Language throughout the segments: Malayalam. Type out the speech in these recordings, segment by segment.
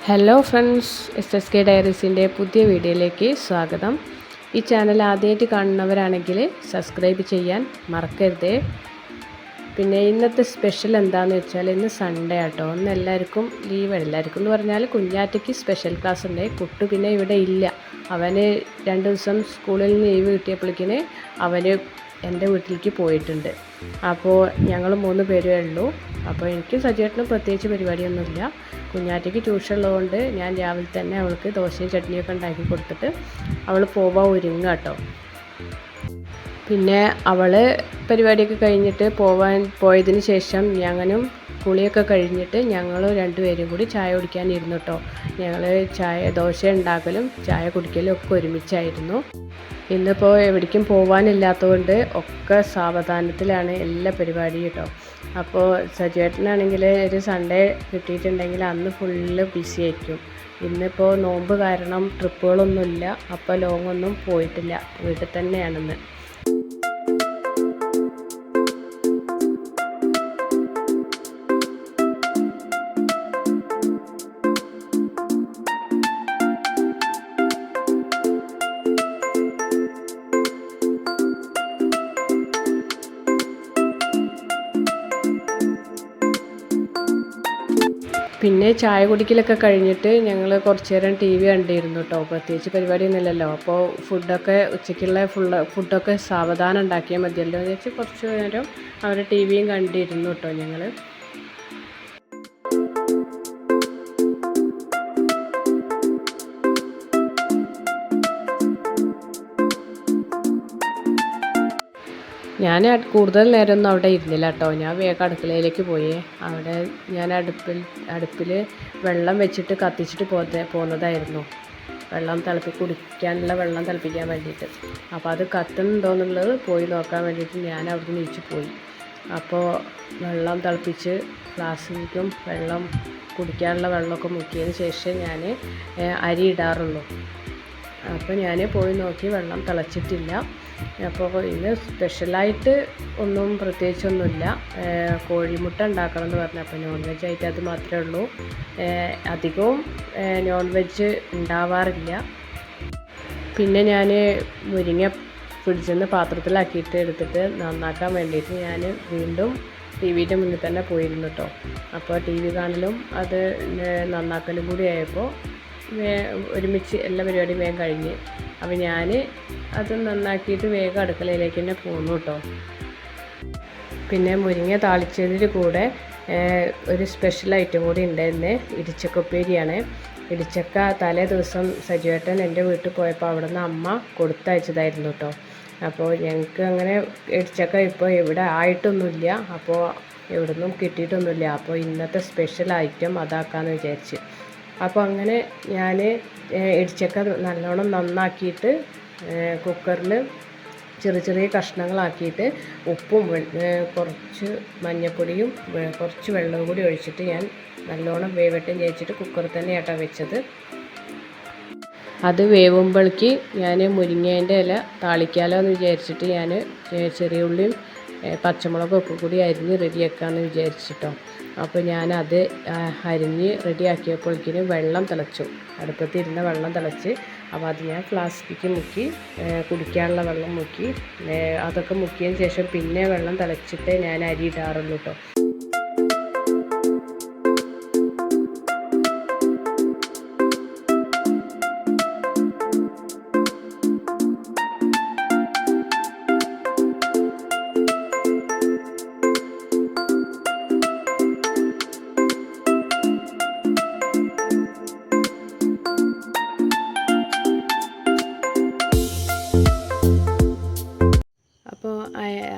ഹലോ ഫ്രണ്ട്സ്, SSK ഡയറീസിൻ്റെ പുതിയ വീഡിയോയിലേക്ക് സ്വാഗതം. ഈ ചാനൽ ആദ്യമായിട്ട് കാണുന്നവരാണെങ്കിൽ സബ്സ്ക്രൈബ് ചെയ്യാൻ മറക്കരുത്. പിന്നെ ഇന്നത്തെ സ്പെഷ്യൽ എന്താണെന്ന് വെച്ചാൽ ഇന്ന് സൺഡേ ആട്ടോ. ഇന്ന് എല്ലാവർക്കും ലീവ്. എല്ലാവർക്കും എന്ന് പറഞ്ഞാൽ കുഞ്ഞാറ്റയ്ക്ക് സ്പെഷ്യൽ ക്ലാസ് ഉണ്ട്. കുട്ടു പിന്നെ ഇവിടെ ഇല്ല. അവന് 2 ദിവസം സ്കൂളിൽ നിന്ന് ലീവ് കിട്ടിയപ്പോഴേക്കിന് അവന് എൻ്റെ വീട്ടിലേക്ക് പോയിട്ടുണ്ട്. അപ്പോൾ ഞങ്ങൾ 3 പേരേ ഉള്ളൂ. അപ്പോൾ എനിക്ക് സജീവത്തിനും പ്രത്യേകിച്ച് പരിപാടിയൊന്നുമില്ല. കുഞ്ഞാറ്റയ്ക്ക് ട്യൂഷൻ ഉള്ളതുകൊണ്ട് ഞാൻ രാവിലെ തന്നെ അവൾക്ക് ദോശയും ചട്നിയൊക്കെ ഉണ്ടാക്കി കൊടുത്തിട്ട് അവൾ പോവാൻ ഒരുങ്ങുക കേട്ടോ. പിന്നെ അവൾ പരിപാടിയൊക്കെ കഴിഞ്ഞിട്ട് പോയതിന് ശേഷം ഞങ്ങളും കുളിയൊക്കെ കഴിഞ്ഞിട്ട് ഞങ്ങൾ 2 പേരും കൂടി ചായ കുടിക്കാനിരുന്നു കേട്ടോ. ഞങ്ങൾ ദോശ ഉണ്ടാക്കലും ചായ കുടിക്കലും ഒക്കെ ഒരുമിച്ചായിരുന്നു. ഇന്നിപ്പോൾ എവിടേക്കും പോകാനില്ലാത്തതുകൊണ്ട് ഒക്കെ സാവധാനത്തിലാണ് എല്ലാ പരിപാടിയും കേട്ടോ. അപ്പോൾ സജുവേട്ടനാണെങ്കിൽ ഒരു സൺഡേ കിട്ടിയിട്ടുണ്ടെങ്കിൽ അന്ന് ഫുള്ള് ബിസി ആയിരിക്കും. ഇന്നിപ്പോൾ നോമ്പ് കാരണം ട്രിപ്പുകളൊന്നുമില്ല. അപ്പോൾ ലോങ്ങൊന്നും പോയിട്ടില്ല, വീട്ടിൽ തന്നെയാണെന്ന്. പിന്നെ ചായ കുടിക്കലൊക്കെ കഴിഞ്ഞിട്ട് ഞങ്ങൾ കുറച്ച് നേരം TV കണ്ടിരുന്നു കേട്ടോ. പ്രത്യേകിച്ച് പരിപാടിയൊന്നുമില്ലല്ലോ. അപ്പോൾ ഉച്ചയ്ക്കുള്ള ഫുഡൊക്കെ സാവധാനം ഉണ്ടാക്കിയാൽ മതിയല്ലോ എന്ന് വെച്ച് കുറച്ച് നേരം അവരുടെ TVയും കണ്ടിരുന്നു കേട്ടോ ഞങ്ങൾ. ഞാൻ കൂടുതൽ നേരമൊന്നും അവിടെ ഇരുന്നില്ല കേട്ടോ. ഞാൻ വേഗം അടുക്കളയിലേക്ക് പോയി. അവിടെ ഞാൻ അടുപ്പിൽ വെള്ളം വെച്ചിട്ട് കത്തിച്ചിട്ട് പോന്നതായിരുന്നു. കുടിക്കാനുള്ള വെള്ളം തിളപ്പിക്കാൻ വേണ്ടിയിട്ട്. അപ്പോൾ അത് കത്തുന്നുണ്ടോയെന്നുള്ളത് പോയി നോക്കാൻ വേണ്ടിയിട്ട് ഞാൻ അവിടുന്ന് നീച്ച് പോയി. അപ്പോൾ വെള്ളം തിളപ്പിച്ച് ഫ്ലാസ്കിലേക്കും കുടിക്കാനുള്ള വെള്ളമൊക്കെ മുക്കിയതിന് ശേഷം ഞാൻ അരി ഇടാറുള്ളൂ. അപ്പോൾ ഞാൻ പോയി നോക്കി, വെള്ളം തിളച്ചിട്ടില്ല. അപ്പോൾ ഇന്ന് സ്പെഷ്യലായിട്ട് ഒന്നും പ്രത്യേകിച്ചൊന്നുമില്ല. കോഴിമുട്ട ഉണ്ടാക്കണം എന്ന് പറഞ്ഞു. അപ്പോൾ നോൺ വെജ് ആയിട്ട് അത് മാത്രമേ ഉള്ളൂ. അധികവും നോൺ വെജ് ഉണ്ടാവാറില്ല. പിന്നെ ഞാൻ മുരിങ്ങ ഫ്രിഡ്ജിൽ നിന്ന് പാത്രത്തിലാക്കിയിട്ട് എടുത്തിട്ട് നന്നാക്കാൻ വേണ്ടിയിട്ട് ഞാൻ വീണ്ടും TVയുടെ മുന്നിൽ തന്നെ പോയിരുന്നു കേട്ടോ. അപ്പോൾ TV കാണലും അത് നന്നാക്കലും കൂടി ആയപ്പോൾ ഒരുമിച്ച് എല്ലാ പരിപാടിയും വേഗം കഴിഞ്ഞ്. അപ്പോൾ ഞാൻ അത് നന്നാക്കിയിട്ട് വേഗം അടുക്കളയിലേക്ക് തന്നെ പോന്നു കേട്ടോ. പിന്നെ മുരിങ്ങ താളിച്ചതിൽ കൂടെ ഒരു സ്പെഷ്യൽ ഐറ്റം കൂടി ഉണ്ടായിരുന്നേ. ഇടിച്ചക്കുപ്പേരിയാണ്. ഇടിച്ചക്ക തലേ ദിവസം സജുവേട്ടൻ എൻ്റെ വീട്ടിൽ പോയപ്പോൾ അവിടെ നിന്ന് അമ്മ കൊടുത്തയച്ചതായിരുന്നു കേട്ടോ. അപ്പോൾ ഞങ്ങൾക്ക് അങ്ങനെ ഇടിച്ചക്ക ഇപ്പോൾ ഇവിടെ ആയിട്ടൊന്നുമില്ല. അപ്പോൾ എവിടെ നിന്നും കിട്ടിയിട്ടൊന്നുമില്ല. അപ്പോൾ ഇന്നത്തെ സ്പെഷ്യൽ ഐറ്റം അതാക്കാമെന്ന് വിചാരിച്ച്. അപ്പോൾ അങ്ങനെ ഞാൻ ഇടിച്ചക്ക നല്ലോണം നന്നാക്കിയിട്ട് കുക്കറിൽ ചെറിയ കഷ്ണങ്ങളാക്കിയിട്ട് ഉപ്പും കുറച്ച് മഞ്ഞൾപ്പൊടിയും കുറച്ച് വെള്ളവും കൂടി ഒഴിച്ചിട്ട് ഞാൻ നല്ലോണം വേവട്ടെന്ന് വിചാരിച്ചിട്ട് കുക്കറിൽ തന്നെ ആട്ടോ വെച്ചത്. അത് വേവുമ്പോഴേക്ക് ഞാൻ മുരിങ്ങേൻ്റെ ഇല താളിക്കാലോ എന്ന് വിചാരിച്ചിട്ട് ഞാൻ ചെറിയ ഉള്ളിയും പച്ചമുളകൊക്കെ കൂടി അരിഞ്ഞ് റെഡിയാക്കാമെന്ന് വിചാരിച്ചിട്ടോ. അപ്പോൾ ഞാനത് അരിഞ്ഞ് റെഡിയാക്കിയപ്പോഴേക്കിനും വെള്ളം തിളച്ചു. അടുപ്പത്തിരുന്ന വെള്ളം തിളച്ച്. അപ്പോൾ അത് ഞാൻ ഫ്ലാസ്കിലേക്ക് മുക്കി കുടിക്കാനുള്ള വെള്ളം മുക്കി. അതൊക്കെ മുക്കിയതിന് ശേഷം പിന്നെ വെള്ളം തിളച്ചിട്ടേ ഞാൻ അരി ഇടാറുള്ളൂ കേട്ടോ. അപ്പോൾ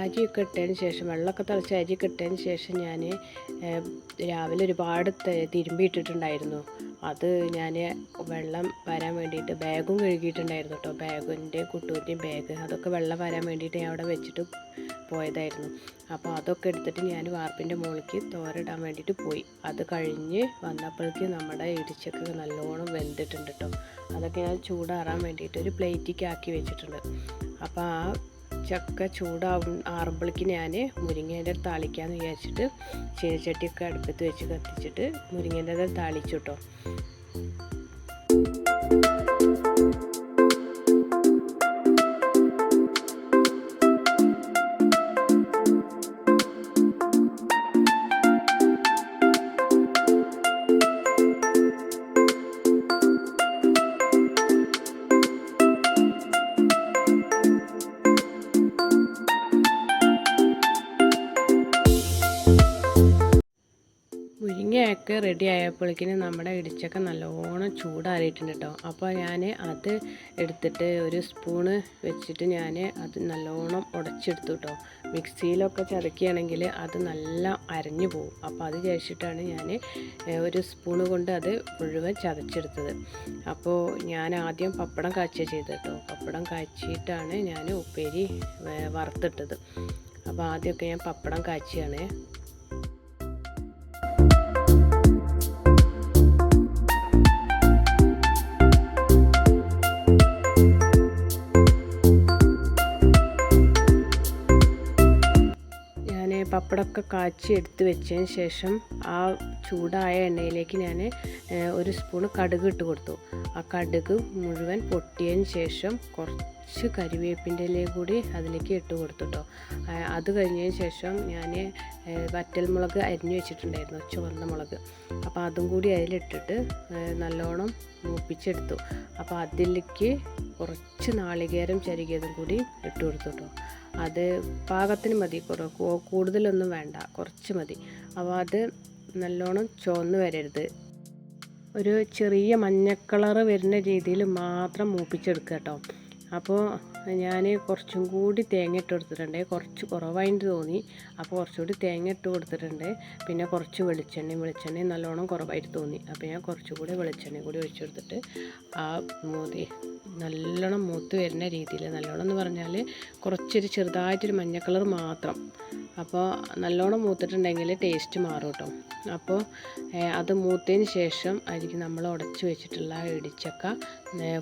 അരിയൊക്കെ ഇട്ടതിന് ശേഷം വെള്ളമൊക്കെ തിളച്ച് അരിയൊക്കെ ഇട്ടതിന് ശേഷം ഞാൻ രാവിലെ ഒരുപാട് തിരുമ്പിയിട്ടിട്ടുണ്ടായിരുന്നു. അത് ഞാൻ വെള്ളം വരാൻ വേണ്ടിയിട്ട് ബാഗും കഴുകിയിട്ടുണ്ടായിരുന്നു കേട്ടോ. ബാഗിൻ്റെ കുട്ടൂൻ്റെയും ബാഗ് അതൊക്കെ വെള്ളം വരാൻ വേണ്ടിയിട്ട് ഞാൻ അവിടെ വെച്ചിട്ട് പോയതായിരുന്നു. അപ്പോൾ അതൊക്കെ എടുത്തിട്ട് ഞാൻ വാർപ്പിൻ്റെ മുകളിലേക്ക് തോരയിടാൻ വേണ്ടിയിട്ട് പോയി. അത് കഴിഞ്ഞ് വന്നപ്പോഴേക്ക് നമ്മുടെ ഇടിച്ചൊക്കെ നല്ലോണം വെന്തിട്ടുണ്ട് കേട്ടോ. അതൊക്കെ ഞാൻ ചൂടാറാൻ വേണ്ടിയിട്ട് ഒരു പ്ലേറ്റിലേക്ക് ആക്കി വെച്ചിട്ടുണ്ട്. അപ്പോൾ ആ ചക്ക ആറുമ്പോഴേക്ക് ഞാൻ മുരിങ്ങേൻ്റെ താളിക്കാമെന്ന് വിചാരിച്ചിട്ട് ചീനച്ചട്ടിയൊക്കെ അടുപ്പത്ത് വെച്ച് കത്തിച്ചിട്ട് മുരിങ്ങേൻ്റെ താളിച്ചു കേട്ടോ. ഒക്കെ റെഡി ആയപ്പോഴേക്കിന് നമ്മുടെ ഇടിച്ചക്ക നല്ലോണം ചൂടാറിയിട്ടുണ്ട് കേട്ടോ. അപ്പോൾ ഞാൻ അത് എടുത്തിട്ട് ഒരു സ്പൂണ് വെച്ചിട്ട് ഞാൻ അത് നല്ലോണം ഉടച്ചെടുത്തു കേട്ടോ. മിക്സിയിലൊക്കെ ചതക്കുകയാണെങ്കിൽ അത് നല്ല അരഞ്ഞു പോകും. അപ്പോൾ അത് കഴിച്ചിട്ടാണ് ഞാൻ ഒരു സ്പൂണ് കൊണ്ട് അത് മുഴുവൻ ചതച്ചെടുത്തത്. അപ്പോൾ ഞാൻ ആദ്യം പപ്പടം കാച്ചുക ചെയ്തത് കേട്ടോ. പപ്പടം കാച്ചിട്ടാണ് ഞാൻ ഉപ്പേരി വറുത്തിട്ടത്. അപ്പോൾ ആദ്യമൊക്കെ ഞാൻ പപ്പടം കാച്ചിയാണ്. പപ്പടമൊക്കെ കാച്ചി എടുത്ത് വെച്ചതിന് ശേഷം ആ ചൂടായ എണ്ണയിലേക്ക് ഞാൻ ഒരു സ്പൂണ് കടുക് ഇട്ട് കൊടുത്തു. ആ കടുക് മുഴുവൻ പൊട്ടിയതിന് ശേഷം കുറച്ച് കരിവേപ്പിൻ്റെ ഇല കൂടി അതിലേക്ക് ഇട്ട് കൊടുത്തു കേട്ടോ. അത് കഴിഞ്ഞതിന് ശേഷം ഞാൻ വറ്റൽമുളക് അരിഞ്ഞു വെച്ചിട്ടുണ്ടായിരുന്നു, ചുവന്ന മുളക്. അപ്പോൾ അതും കൂടി അതിലിട്ടിട്ട് നല്ലോണം മൂപ്പിച്ചെടുത്തു. അപ്പോൾ അതിലേക്ക് കുറച്ച് നാളികേരം ചരുകിയതും കൂടി ഇട്ട് കൊടുത്തു കേട്ടോ. അത് പാകത്തിന് മതി, കൂടുതലൊന്നും വേണ്ട, കുറച്ച് മതി. അപ്പോൾ അത് നല്ലോണം ചുവന്ന് വരരുത്, ഒരു ചെറിയ മഞ്ഞ കളറ് വരുന്ന രീതിയിൽ മാത്രം മൂപ്പിച്ചെടുക്കുക കേട്ടോ. അപ്പോൾ ഞാൻ കുറച്ചും കൂടി തേങ്ങ ഇട്ട് കൊടുത്തിട്ടുണ്ട്. കുറച്ച് കുറവായിട്ട് തോന്നി, അപ്പോൾ കുറച്ചുകൂടി തേങ്ങ ഇട്ട് കൊടുത്തിട്ടുണ്ട്. പിന്നെ കുറച്ച് വെളിച്ചെണ്ണയും നല്ലോണം കുറവായിട്ട് തോന്നി. അപ്പോൾ ഞാൻ കുറച്ചുകൂടി വെളിച്ചെണ്ണയും കൂടി ഒഴിച്ചു കൊടുത്തിട്ട് ആ നല്ലോണം മൂത്ത് വരുന്ന രീതിയിൽ, നല്ലോണം എന്ന് പറഞ്ഞാൽ കുറച്ചൊരു ചെറുതായിട്ടൊരു മഞ്ഞ കളർ മാത്രം. അപ്പോൾ നല്ലോണം മൂത്തിട്ടുണ്ടെങ്കിൽ ടേസ്റ്റ് മാറും കേട്ടോ. അപ്പോൾ അത് മൂത്തതിന് ശേഷം അതിലേക്ക് നമ്മൾ ഉടച്ച് വെച്ചിട്ടുള്ള ഇടിച്ചക്ക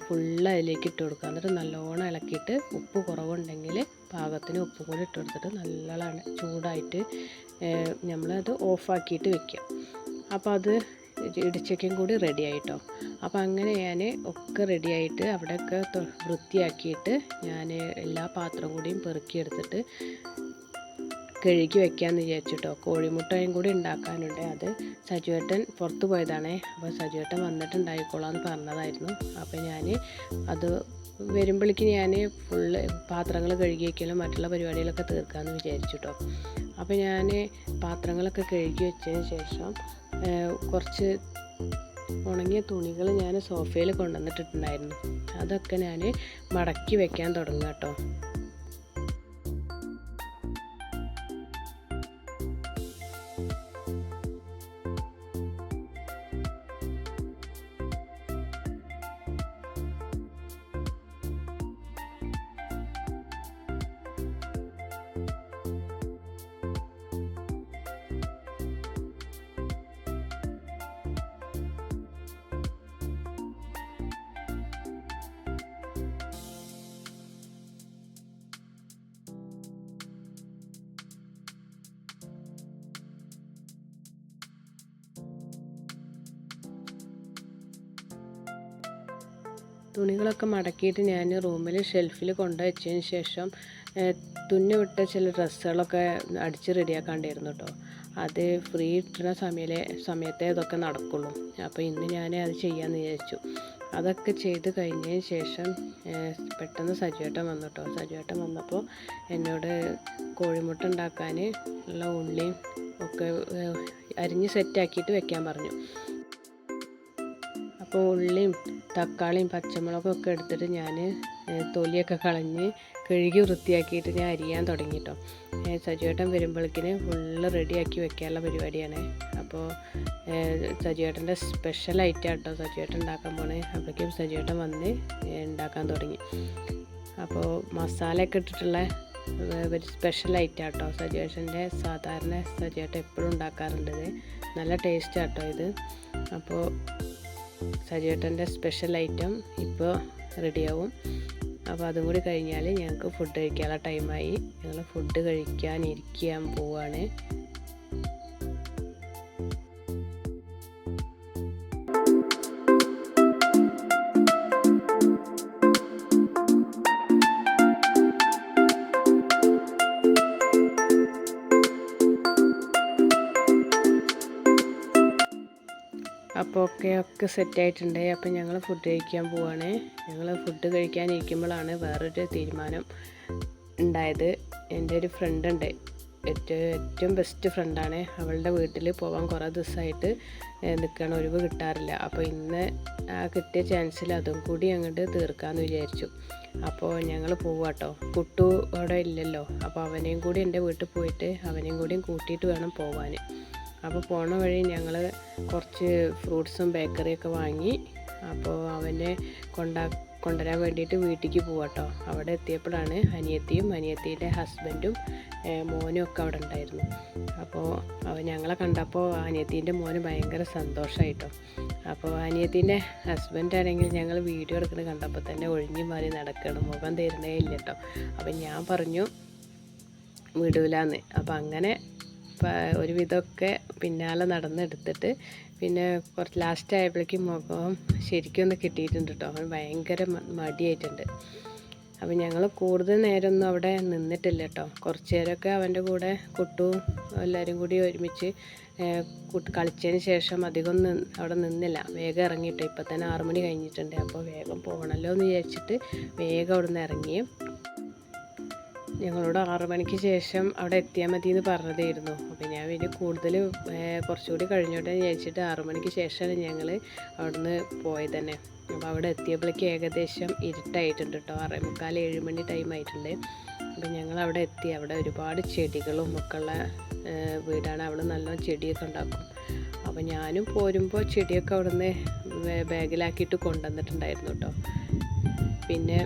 ഫുള്ള് അതിലേക്ക് ഇട്ട് കൊടുക്കുക. എന്നിട്ട് നല്ലോണം ഇളക്കിയിട്ട് ഉപ്പ് കുറവുണ്ടെങ്കിൽ പാകത്തിന് ഉപ്പ് കൂടി ഇട്ട് കൊടുത്തിട്ട് നല്ലോണം ചൂടായിട്ട് നമ്മളത് ഓഫാക്കിയിട്ട് വെക്കുക. അപ്പോൾ അത് ഇടിച്ചക്കയും കൂടി റെഡി ആയിട്ടോ. അപ്പോൾ അങ്ങനെ ഞാൻ ഒക്കെ റെഡിയായിട്ട് അവിടെയൊക്കെ വൃത്തിയാക്കിയിട്ട് ഞാൻ എല്ലാ പാത്രം കൂടിയും പെറുക്കിയെടുത്തിട്ട് കഴുകി വെക്കാമെന്ന് വിചാരിച്ചിട്ടോ. കോഴിമുട്ടയും കൂടി ഉണ്ടാക്കാനുണ്ട്. അത് സജുവേട്ടൻ പുറത്ത് പോയതാണേ. അപ്പോൾ സജുവേട്ടൻ വന്നിട്ടുണ്ടായിക്കോളാമെന്ന് പറഞ്ഞതായിരുന്നു. അപ്പോൾ ഞാൻ അത് വരുമ്പോഴേക്ക് ഞാൻ ഫുള്ള് പാത്രങ്ങൾ കഴുകി വയ്ക്കലും മറ്റുള്ള പരിപാടികളൊക്കെ തീർക്കാമെന്ന് വിചാരിച്ചിട്ടോ. അപ്പോൾ ഞാൻ പാത്രങ്ങളൊക്കെ കഴുകി വെച്ചതിന് ശേഷം കുറച്ച് ഉണങ്ങിയ തുണികൾ ഞാൻ സോഫയിൽ കൊണ്ടുവന്നിട്ടുണ്ടായിരുന്നു. അതൊക്കെ ഞാൻ മടക്കി വെക്കാൻ തുടങ്ങുക കേട്ടോ. തുണികളൊക്കെ മടക്കിയിട്ട് ഞാൻ റൂമിൽ ഷെൽഫിൽ കൊണ്ടുവച്ചതിന് ശേഷം തുന്നി വിട്ട ചില ഡ്രസ്സുകളൊക്കെ അടിച്ച് റെഡിയാക്കാണ്ടായിരുന്നു കേട്ടോ. അത് ഫ്രീ കിട്ടുന്ന സമയത്തേ അതൊക്കെ നടക്കുള്ളൂ. അപ്പോൾ ഇന്ന് ഞാൻ അത് ചെയ്യാമെന്ന് വിചാരിച്ചു. അതൊക്കെ ചെയ്ത് കഴിഞ്ഞതിന് ശേഷം പെട്ടെന്ന് സജുവേട്ടൻ വന്നു കേട്ടോ. സജുവേട്ടൻ വന്നപ്പോൾ എന്നോട് കോഴിമുട്ട ഉണ്ടാക്കാൻ ഉള്ള ഉള്ളിയും ഒക്കെ അരിഞ്ഞ് സെറ്റാക്കിയിട്ട് വെക്കാൻ പറഞ്ഞു. അപ്പോൾ ഉള്ളിയും തക്കാളിയും പച്ചമുളകും ഒക്കെ എടുത്തിട്ട് ഞാൻ തൊലിയൊക്കെ കളഞ്ഞ് കഴുകി വൃത്തിയാക്കിയിട്ട് ഞാൻ അരിയാൻ തുടങ്ങി കേട്ടോ. സജുവേട്ടൻ വരുമ്പോഴേക്കിന് ഫുള്ള് റെഡിയാക്കി വെക്കാനുള്ള പരിപാടിയാണ്. അപ്പോൾ സജുവേട്ടൻ്റെ സ്പെഷ്യൽ ഐറ്റം കേട്ടോ സജുവേട്ടൻ ഉണ്ടാക്കാൻ പോണേ. അപ്പോഴേക്കും സജുവേട്ടൻ വന്ന് ഉണ്ടാക്കാൻ തുടങ്ങി. അപ്പോൾ മസാലയൊക്കെ ഇട്ടിട്ടുള്ള ഒരു സ്പെഷ്യൽ ഐറ്റം കേട്ടോ. സജുവേട്ടൻ്റെ സാധാരണ സജുവേട്ടൻ എപ്പോഴും ഉണ്ടാക്കാറുണ്ട്. നല്ല ടേസ്റ്റ് കേട്ടോ ഇത്. അപ്പോൾ സജുവേട്ടൻ്റെ സ്പെഷ്യൽ ഐറ്റം ഇപ്പോൾ റെഡിയാവും. അപ്പോൾ അതും കൂടി കഴിഞ്ഞാൽ ഞങ്ങൾക്ക് ഫുഡ് കഴിക്കാനുള്ള ടൈമായി. ഞങ്ങൾ ഫുഡ് കഴിക്കാൻ പോവുകയാണ്. അപ്പോൾ ഒക്കെ സെറ്റായിട്ടുണ്ട്. അപ്പോൾ ഞങ്ങൾ ഫുഡ് കഴിക്കാൻ പോവുകയാണ്. ഞങ്ങൾ ഫുഡ് കഴിക്കാനിരിക്കുമ്പോഴാണ് വേറൊരു തീരുമാനം ഉണ്ടായത്. എൻ്റെ ഒരു ഫ്രണ്ട് ഉണ്ട്, ഏറ്റവും ബെസ്റ്റ് ഫ്രണ്ടാണ്. അവളുടെ വീട്ടിൽ പോകാൻ കുറേ ദിവസമായിട്ട് നിൽക്കണം, ഒഴിവ് കിട്ടാറില്ല. അപ്പോൾ ഇന്ന് ആ കിട്ടിയ ചാൻസിൽ അതും കൂടി അങ്ങോട്ട് തീർക്കാമെന്ന് വിചാരിച്ചു. അപ്പോൾ ഞങ്ങൾ പോവാട്ടോ. കുട്ടു അവിടെ ഇല്ലല്ലോ, അപ്പോൾ അവനെയും കൂടി എൻ്റെ വീട്ടിൽ പോയിട്ട് അവനെയും കൂടിയും കൂട്ടിയിട്ട് വേണം പോവാൻ. അപ്പോൾ പോണ വഴി ഞങ്ങൾ കുറച്ച് ഫ്രൂട്ട്സും ബേക്കറിയൊക്കെ വാങ്ങി. അപ്പോൾ അവനെ കൊണ്ടുവരാൻ വേണ്ടിയിട്ട് വീട്ടിലേക്ക് പോവാട്ടോ. അവിടെ എത്തിയപ്പോഴാണ് അനിയത്തിയും അനിയത്തിയുടെ ഹസ്ബൻഡും മോനും ഒക്കെ അവിടെ ഉണ്ടായിരുന്നു. അപ്പോൾ ഞങ്ങളെ കണ്ടപ്പോൾ അനിയത്തീൻ്റെ മോന് ഭയങ്കര സന്തോഷമായിട്ടോ. അപ്പോൾ അനിയത്തീൻ്റെ ഹസ്ബൻഡാണെങ്കിൽ ഞങ്ങൾ വീഡിയോ എടുക്കുന്നത് കണ്ടപ്പോൾ തന്നെ ഒഴിഞ്ഞു മാറി നടക്കണം, മുഖം തരുന്നേ ഇല്ല കേട്ടോ. അപ്പം ഞാൻ പറഞ്ഞു വിടൂലാന്ന്. അപ്പം അങ്ങനെ ഒരുവിധമൊക്കെ പിന്നാലെ നടന്നെടുത്തിട്ട് പിന്നെ കുറച്ച് ലാസ്റ്റ് ആയപ്പോഴേക്കും മുഖം ശരിക്കും ഒന്ന് കിട്ടിയിട്ടുണ്ട് കേട്ടോ. അവൻ ഭയങ്കര മടിയായിട്ടുണ്ട്. അപ്പം ഞങ്ങൾ കൂടുതൽ നേരമൊന്നും അവിടെ നിന്നിട്ടില്ല കേട്ടോ. കുറച്ച് നേരമൊക്കെ അവൻ്റെ കൂടെ കുട്ടും എല്ലാവരും കൂടി ഒരുമിച്ച് കളിച്ചതിന് ശേഷം അധികം അവിടെ നിന്നില്ല. വേഗം ഇറങ്ങിയിട്ട് ഇപ്പം തന്നെ 6 മണി കഴിഞ്ഞിട്ടുണ്ട്. അപ്പോൾ വേഗം പോകണമല്ലോ എന്ന് വിചാരിച്ചിട്ട് വേഗം അവിടെ നിന്ന് ഇറങ്ങി. ഞങ്ങളോട് 6 മണിക്ക് ശേഷം അവിടെ എത്തിയാൽ മതി എന്ന് പറഞ്ഞതായിരുന്നു. അപ്പോൾ ഞാൻ പിന്നെ കൂടുതൽ കുറച്ചുകൂടി കഴിഞ്ഞോട്ടെ വിചാരിച്ചിട്ട് 6 മണിക്ക് ശേഷമാണ് ഞങ്ങൾ അവിടുന്ന് പോയത് തന്നെ. അപ്പോൾ അവിടെ എത്തിയപ്പോഴേക്ക് ഏകദേശം ഇരുട്ടായിട്ടുണ്ട് കേട്ടോ. 6:45 7 മണി ടൈം ആയിട്ടുണ്ട്. അപ്പോൾ ഞങ്ങൾ അവിടെ എത്തി. അവിടെ ഒരുപാട് ചെടികളും ഒക്കെ ഉള്ള വീടാണ്. അവിടെ നല്ല ചെടിയൊക്കെ ഉണ്ടാക്കും. അപ്പോൾ ഞാനും പോരുമ്പോൾ ചെടിയൊക്കെ അവിടുന്ന് ബാഗിലാക്കിയിട്ട് കൊണ്ടുവന്നിട്ടുണ്ടായിരുന്നു കേട്ടോ. പിന്നെ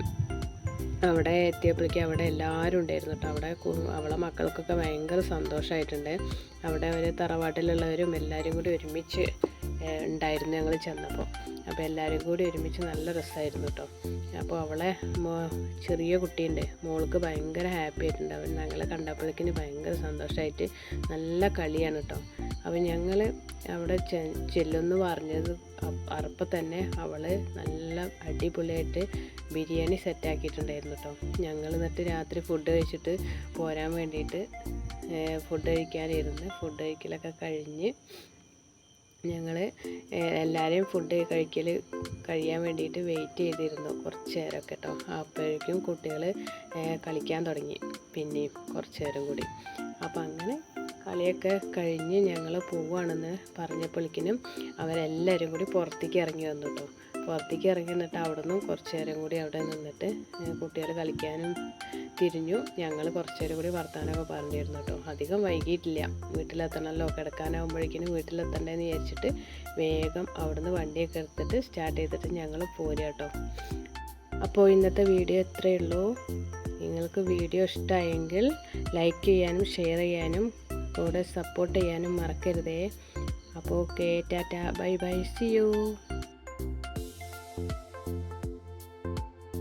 അവിടെ എത്തിയപ്പോഴേക്കും അവിടെ എല്ലാവരും ഉണ്ടായിരുന്നു കേട്ടോ. അവിടെ അവളെ മക്കൾക്കൊക്കെ ഭയങ്കര സന്തോഷമായിട്ടുണ്ട്. അവിടെ അവർ തറവാട്ടിലുള്ളവരും എല്ലാവരും കൂടി ഒരുമിച്ച് ഉണ്ടായിരുന്നു ഞങ്ങൾ ചെന്നപ്പോൾ. അപ്പോൾ എല്ലാവരും കൂടി ഒരുമിച്ച് നല്ല രസമായിരുന്നു കേട്ടോ. അപ്പോൾ അവളെ ചെറിയ കുട്ടീൻ്റെ മോൾക്ക് ഭയങ്കര ഹാപ്പി ആയിട്ടുണ്ട്. അവൻ ഞങ്ങളെ കണ്ടപ്പോഴേക്കിന് ഭയങ്കര സന്തോഷമായിട്ട് നല്ല കളിയാണ് കേട്ടോ. അപ്പോൾ ഞങ്ങൾ അവിടെ ചെല്ലുമെന്ന് പറഞ്ഞത് അറപ്പം തന്നെ അവൾ നല്ല അടിപൊളിയായിട്ട് ബിരിയാണി സെറ്റാക്കിയിട്ടുണ്ടായിരുന്നു കേട്ടോ. ഞങ്ങൾ എന്നിട്ട് രാത്രി ഫുഡ് കഴിച്ചിട്ട് പോരാൻ വേണ്ടിയിട്ട് ഫുഡ് കഴിക്കാനിരുന്ന് ഫുഡ് കഴിക്കലൊക്കെ കഴിഞ്ഞ് ഞങ്ങൾ എല്ലാവരെയും ഫുഡ് കഴിയാൻ വേണ്ടിയിട്ട് വെയിറ്റ് ചെയ്തിരുന്നു കുറച്ച് നേരമൊക്കെ കേട്ടോ. അപ്പോഴേക്കും കുട്ടികൾ കളിക്കാൻ തുടങ്ങി പിന്നെയും കുറച്ച് നേരം കൂടി. അപ്പോൾ അങ്ങനെ കളിയൊക്കെ കഴിഞ്ഞ് ഞങ്ങൾ പോവുകയാണെന്ന് പറഞ്ഞപ്പോഴേക്കിനും അവരെല്ലാവരും കൂടി പുറത്തേക്ക് ഇറങ്ങി വന്നു കേട്ടോ. പുറത്തേക്ക് ഇറങ്ങി നിന്നിട്ട് അവിടെ നിന്നും കുറച്ച് നേരം കൂടി അവിടെ നിന്നിട്ട് കുട്ടികൾ കളിക്കാനും തിരിഞ്ഞു. ഞങ്ങൾ കുറച്ച് നേരം കൂടി വർത്താനമൊക്കെ പറഞ്ഞിരുന്നു കേട്ടോ. അധികം വൈകിയിട്ടില്ല, വീട്ടിലെത്തണമല്ലോ, കിടക്കാനാകുമ്പോഴേക്കിനും വീട്ടിലെത്തണ്ടേന്ന് വിചാരിച്ചിട്ട് വേഗം അവിടുന്ന് വണ്ടിയൊക്കെ എടുത്തിട്ട് സ്റ്റാർട്ട് ചെയ്തിട്ട് ഞങ്ങൾ പോരുക കേട്ടോ. അപ്പോൾ ഇന്നത്തെ വീഡിയോ ഇത്രയേ ഉള്ളൂ. നിങ്ങൾക്ക് വീഡിയോ ഇഷ്ടമായെങ്കിൽ ലൈക്ക് ചെയ്യാനും ഷെയർ ചെയ്യാനും കൂടെ സപ്പോർട്ട് ചെയ്യാനും മറക്കരുതേ. അപ്പോൾ okay, tata, bye bye, see U.